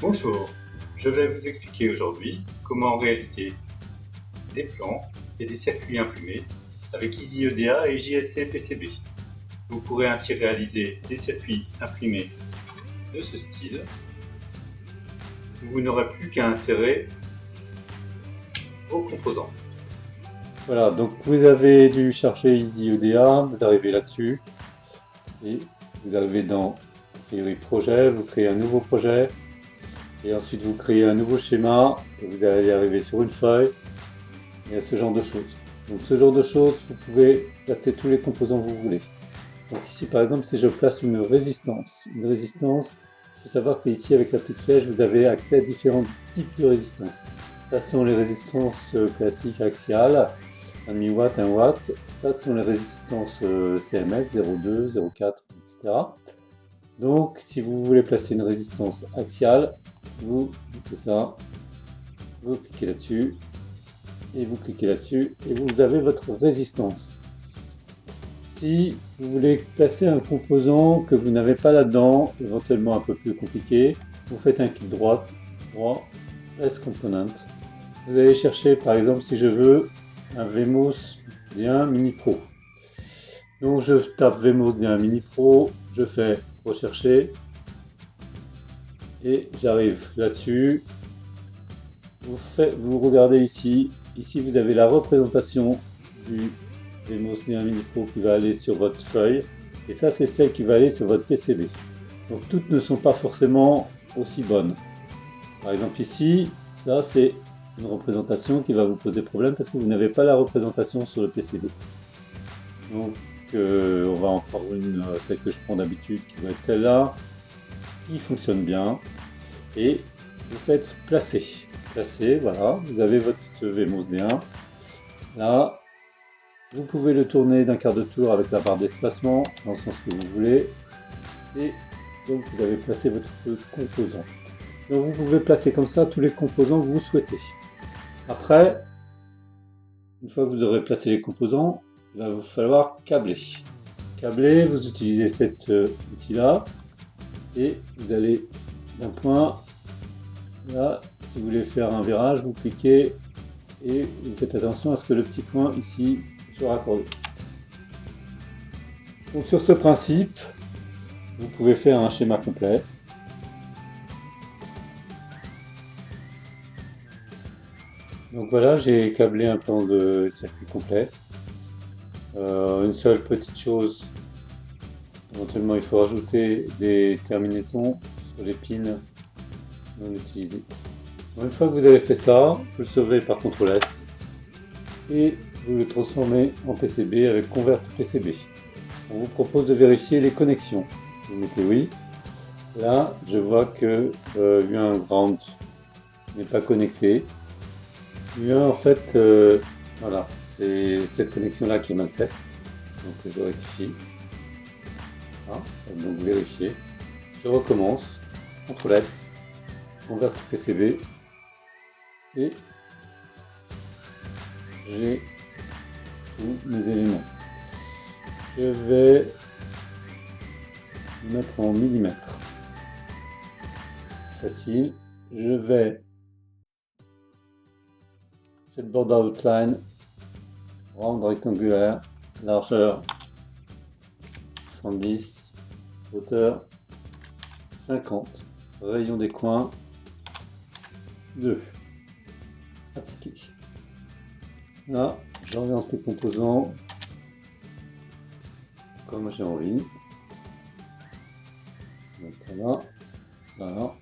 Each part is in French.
Bonjour, je vais vous expliquer aujourd'hui comment réaliser des plans et des circuits imprimés avec EasyEDA et JSC PCB. Vous pourrez ainsi réaliser des circuits imprimés de ce style où vous n'aurez plus qu'à insérer vos composants. Voilà, donc vous avez dû chercher EasyEDA, vous arrivez là-dessus et vous arrivez dans Théorie projet, vous créez un nouveau projet et ensuite vous créez un nouveau schéma et vous allez arriver sur une feuille et à ce genre de choses. Donc ce genre de choses, vous pouvez placer tous les composants que vous voulez. Donc ici par exemple, si je place une résistance, il faut savoir qu'ici avec la petite flèche, vous avez accès à différents types de résistances. Ça sont les résistances classiques axiales, 1,5 watt, 1 watt. Ça sont les résistances CMS 0,2, 0,4, etc. Donc si vous voulez placer une résistance axiale, vous mettez ça, vous cliquez là-dessus, et vous cliquez là-dessus, et vous avez votre résistance. Si vous voulez placer un composant que vous n'avez pas là-dedans, éventuellement un peu plus compliqué, vous faites un clic droit, Place Component. Vous allez chercher, par exemple, si je veux un Vmos D1 Mini Pro. Donc je tape Vmos D1 Mini Pro, je fais rechercher, et j'arrive là-dessus. Vous regardez ici, vous avez la représentation du Vmos D1 Mini Pro qui va aller sur votre feuille, et ça c'est celle qui va aller sur votre PCB. Donc toutes ne sont pas forcément aussi bonnes. Par exemple ici, ça c'est une représentation qui va vous poser problème parce que vous n'avez pas la représentation sur le PCB. Donc on va en prendre une, celle que je prends d'habitude, qui va être celle-là, qui fonctionne bien, et vous faites placer. Placer, voilà, vous avez votre Vmos D1. Là, vous pouvez le tourner d'un quart de tour avec la barre d'espacement, dans le sens que vous voulez, et donc vous avez placé votre composant. Donc vous pouvez placer comme ça tous les composants que vous souhaitez. Après, une fois que vous aurez placé les composants, il va vous falloir câbler. Câbler, vous utilisez cet outil-là, et vous allez d'un point, là, si vous voulez faire un virage, vous cliquez, et vous faites attention à ce que le petit point ici soit raccordé. Donc sur ce principe, vous pouvez faire un schéma complet. Donc voilà, j'ai câblé un plan de circuit complet. Une seule petite chose, éventuellement il faut rajouter des terminaisons sur les pins non utilisés. Une fois que vous avez fait ça, vous le sauvez par CTRL S et vous le transformez en PCB avec Convert PCB. On vous propose de vérifier les connexions. Vous mettez oui. Là, je vois que U1 ground n'est pas connecté. U1 en fait, voilà, c'est cette connexion là qui est mal faite. Donc je rectifie. Voilà, donc vérifier. Je recommence. CTRL S. Convert PCB. Et j'ai tous mes éléments. Je vais le mettre en millimètres. Facile. Je vais cette border outline round rectangulaire, largeur 110, hauteur 50, rayon des coins 2. Appliquer. Là, j'oriente les composants comme j'ai envie. Je vais mettre ça là, ça là,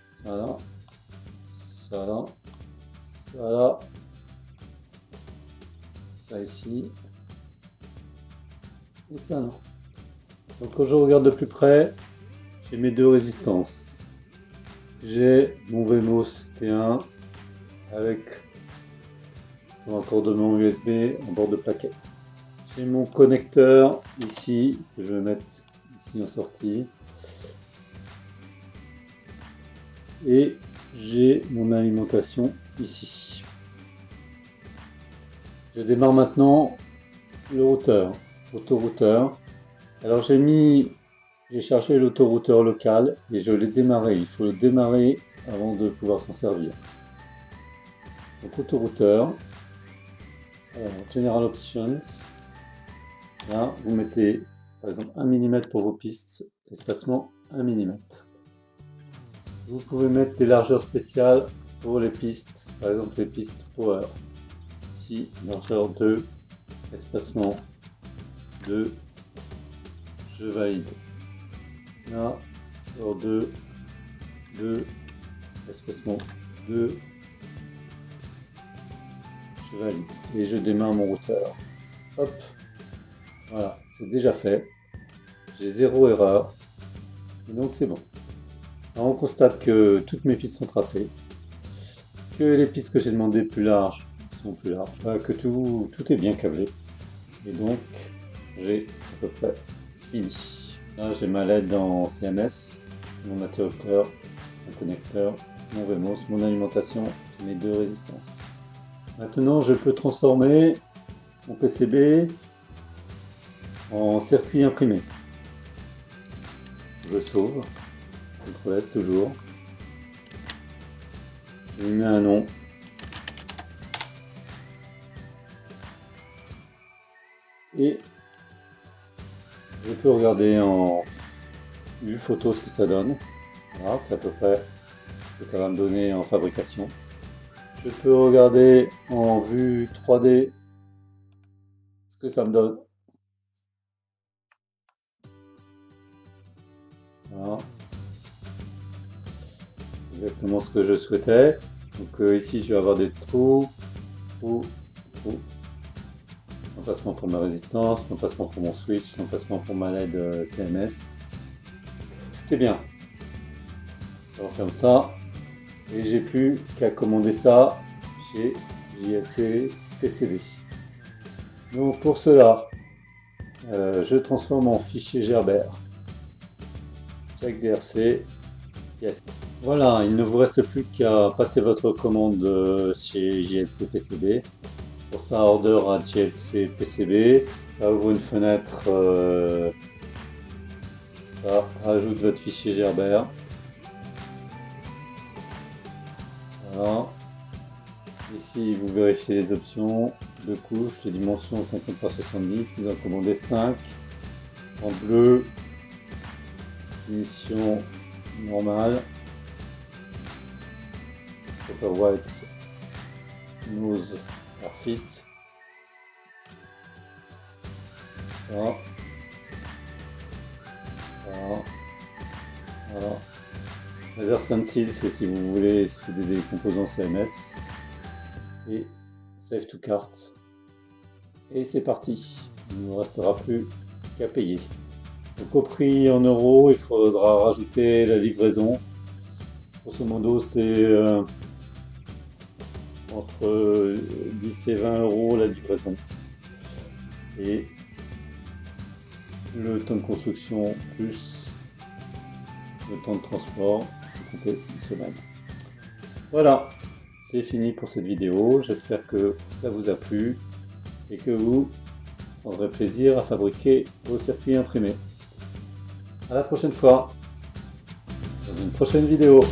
ça là, ça là, ça là, ça ici, et ça là. Donc quand je regarde de plus près, j'ai mes deux résistances. J'ai mon Vmos T1 avec son raccordement USB en bord de plaquette. J'ai mon connecteur ici, que je vais mettre ici en sortie. Et j'ai mon alimentation ici. Je démarre maintenant le routeur, autorouteur. Alors j'ai mis J'ai chargé l'autorouteur local et je l'ai démarré. Il faut le démarrer avant de pouvoir s'en servir. Donc autorouteur, General Options, là vous mettez par exemple 1 mm pour vos pistes, espacement 1 mm. Vous pouvez mettre des largeurs spéciales pour les pistes, par exemple les pistes Power. Ici, largeur 2, espacement 2, je valide. Là, largeur 2, 2, espacement 2, je valide. Et je démarre mon routeur. Hop, voilà, c'est déjà fait. J'ai 0 erreur. Et donc c'est bon. Alors on constate que toutes mes pistes sont tracées, que les pistes que j'ai demandées plus larges sont plus larges, que tout est bien câblé. Et donc j'ai à peu près fini. Là j'ai ma LED en CMS, mon interrupteur, mon connecteur, mon VMOS, mon alimentation, mes 2 résistances. Maintenant je peux transformer mon PCB en circuit imprimé. Je sauve. CTRL S toujours. Je lui mets un nom. Et je peux regarder en vue photo ce que ça donne. Voilà, c'est à peu près ce que ça va me donner en fabrication. Je peux regarder en vue 3D ce que ça me donne. Voilà. Exactement ce que je souhaitais. Donc ici je vais avoir des trous, emplacement pour ma résistance, emplacement pour mon switch, emplacement pour ma LED CMS. Tout est bien. Je referme ça et j'ai plus qu'à commander ça chez JLC PCB. Donc pour cela, je transforme en fichier Gerber. Check DRC. Yes. Voilà, il ne vous reste plus qu'à passer votre commande chez JLC PCB. Pour ça, order à JLC PCB. Ça ouvre une fenêtre. Ça rajoute votre fichier Gerber. Voilà. Ici, vous vérifiez les options de couches, les dimensions 50 par 70. Vous en commandez 5. En bleu, finition normale. Copper white, nose, fit. Ça. Voilà. Voilà. Laser Sun Seal, c'est si vous voulez excluder des composants CMS. Et Save to Cart. Et c'est parti. Il ne vous restera plus qu'à payer. Donc au prix en euros, il faudra rajouter la livraison. Grosso modo, c'est entre 10 et 20 euros la livraison. Et le temps de construction plus le temps de transport, il faut compter une semaine. Voilà, c'est fini pour cette vidéo. J'espère que ça vous a plu et que vous prendrez plaisir à fabriquer vos circuits imprimés. À la prochaine fois, dans une prochaine vidéo.